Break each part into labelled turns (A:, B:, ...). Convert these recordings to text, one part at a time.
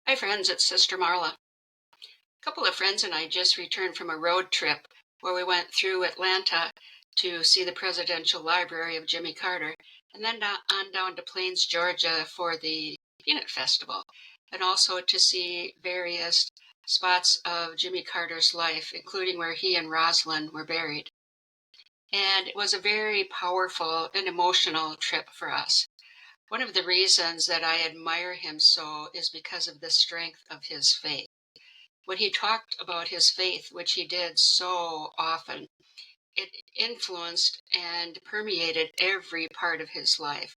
A: Hi friends, it's Sister Marla. A couple of friends and I just returned from a road trip where we went through Atlanta to see the Presidential Library of Jimmy Carter and then on down to Plains, Georgia for the Peanut Festival and also to see various spots of Jimmy Carter's life, including where he and Rosalind were buried. And it was a very powerful and emotional trip for us. One of the reasons that I admire him so is because of the strength of his faith. When he talked about his faith, which he did so often, it influenced and permeated every part of his life.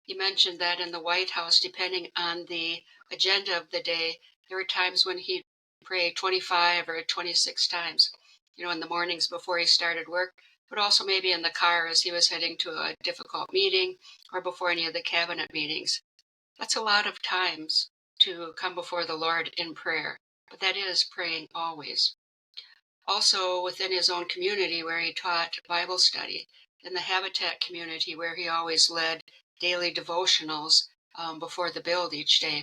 A: He mentioned that in the White House, depending on the agenda of the day, there were times when he'd pray 25 or 26 times, in the mornings before he started work, but also maybe in the car as he was heading to a difficult meeting or before any of the cabinet meetings. That's a lot of times to come before the Lord in prayer, but that is praying always. Also within his own community where he taught Bible study, in the Habitat community where he always led daily devotionals before the build each day.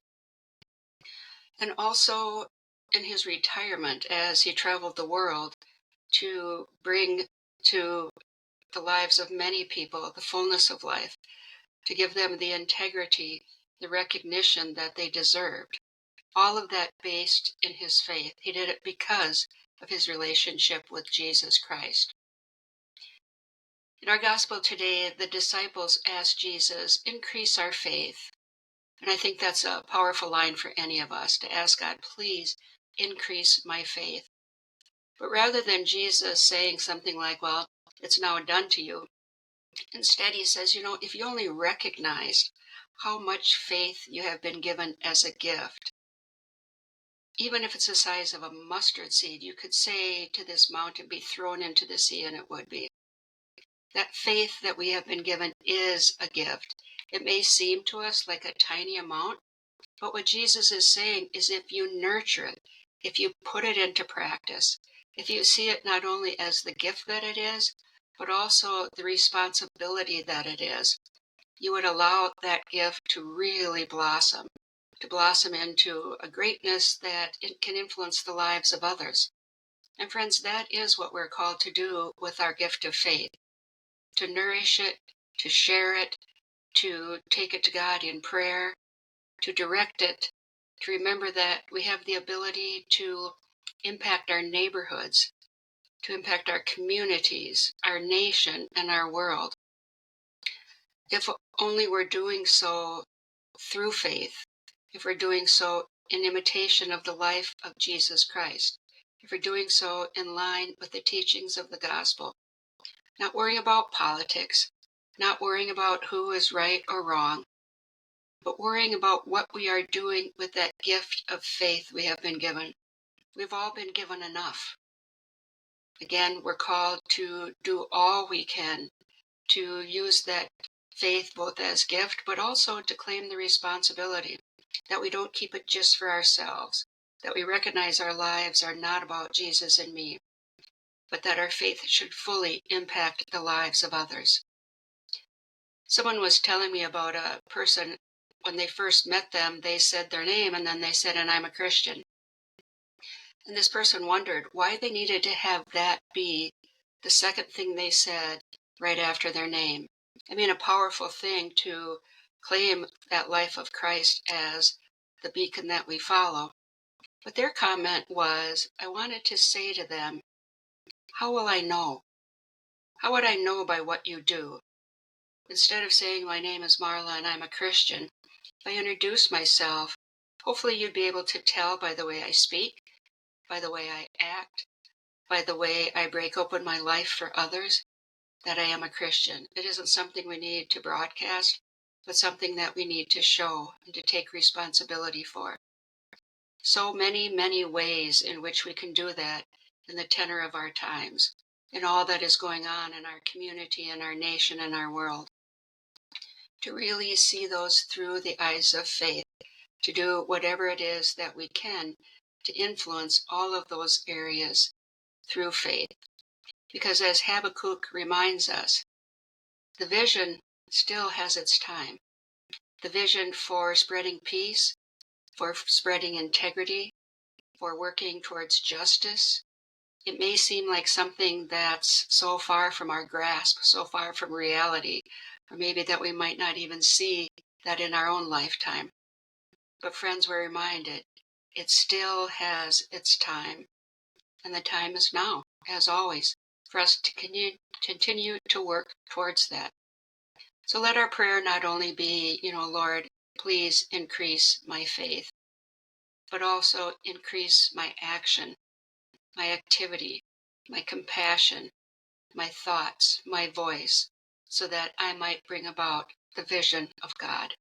A: And also in his retirement as he traveled the world to bring to the lives of many people the fullness of life, to give them the integrity, the recognition that they deserved. All of that based in his faith. He did it because of his relationship with Jesus Christ. In our gospel today, the disciples asked Jesus, increase our faith. And I think that's a powerful line for any of us, to ask God, please increase my faith. But rather than Jesus saying something like, well, it's now done to you, instead he says, if you only recognized how much faith you have been given as a gift, even if it's the size of a mustard seed, you could say to this mountain, be thrown into the sea, and it would be. That faith that we have been given is a gift. It may seem to us like a tiny amount, but what Jesus is saying is if you nurture it, if you put it into practice, if you see it not only as the gift that it is, but also the responsibility that it is, you would allow that gift to really blossom, to blossom into a greatness that it can influence the lives of others. And friends, that is what we're called to do with our gift of faith, to nourish it, to share it, to take it to God in prayer, to direct it, to remember that we have the ability to impact our neighborhoods, to impact our communities, our nation, and our world. If only we're doing so through faith, if we're doing so in imitation of the life of Jesus Christ, if we're doing so in line with the teachings of the gospel, not worrying about politics, not worrying about who is right or wrong, but worrying about what we are doing with that gift of faith we have been given. We've all been given enough. Again, we're called to do all we can to use that faith both as gift, but also to claim the responsibility that we don't keep it just for ourselves, that we recognize our lives are not about Jesus and me, but that our faith should fully impact the lives of others. Someone was telling me about a person, when they first met them, they said their name and then they said, and I'm a Christian. And this person wondered why they needed to have that be the second thing they said right after their name. I mean, a powerful thing to claim that life of Christ as the beacon that we follow. But their comment was, I wanted to say to them, how will I know? How would I know by what you do? Instead of saying my name is Marla and I'm a Christian, if I introduce myself, hopefully you'd be able to tell by the way I speak, by the way I act, by the way I break open my life for others, that I am a Christian. It isn't something we need to broadcast, but something that we need to show and to take responsibility for. So many, many ways in which we can do that in the tenor of our times, in all that is going on in our community, in our nation, and our world. To really see those through the eyes of faith, to do whatever it is that we can to influence all of those areas through faith. Because as Habakkuk reminds us, the vision still has its time. The vision for spreading peace, for spreading integrity, for working towards justice. It may seem like something that's so far from our grasp, so far from reality, or maybe that we might not even see that in our own lifetime. But friends, we're reminded it still has its time, and the time is now, as always, for us to continue to work towards that. So let our prayer not only be, Lord, please increase my faith, but also increase my action, my activity, my compassion, my thoughts, my voice, so that I might bring about the vision of God.